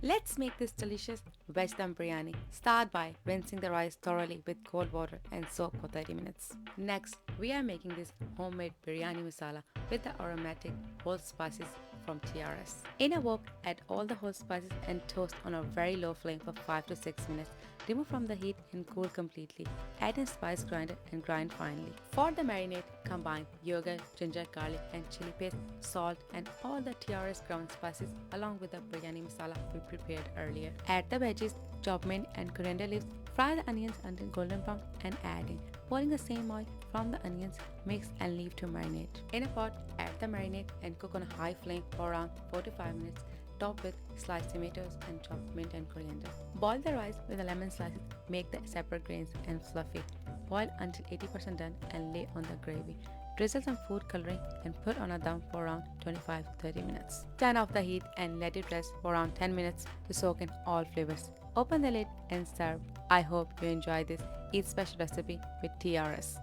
Let's make this delicious veg dum biryani. Start by rinsing the rice thoroughly with cold water and soak for 30 minutes. Next, we are making this homemade biryani masala with the aromatic whole spices from TRS. In a wok, add all the whole spices and toast on a very low flame for 5 to 6 minutes. Remove from the heat and cool completely. Add in spice grinder and grind finely. For the marinade, combine yogurt, ginger, garlic and chili paste, salt and all the TRS ground spices along with the biryani masala we prepared earlier. Add the veggies, chop mint and coriander leaves. Fry the onions until golden brown and add in. Pouring the same oil from the onions, mix and leave to marinate. In a pot, add the marinade and cook on a high flame for around 4 to 5 minutes. Top with sliced tomatoes and chopped mint and coriander. Boil the rice with the lemon slices, make the separate grains and fluffy. Boil until 80% done and lay on the gravy. Drizzle some food coloring and put on a dum for around 25 to 30 minutes. Turn off the heat and let it rest for around 10 minutes to soak in all flavors. Open the lid and serve. I hope you enjoy this Eat Special recipe with TRS.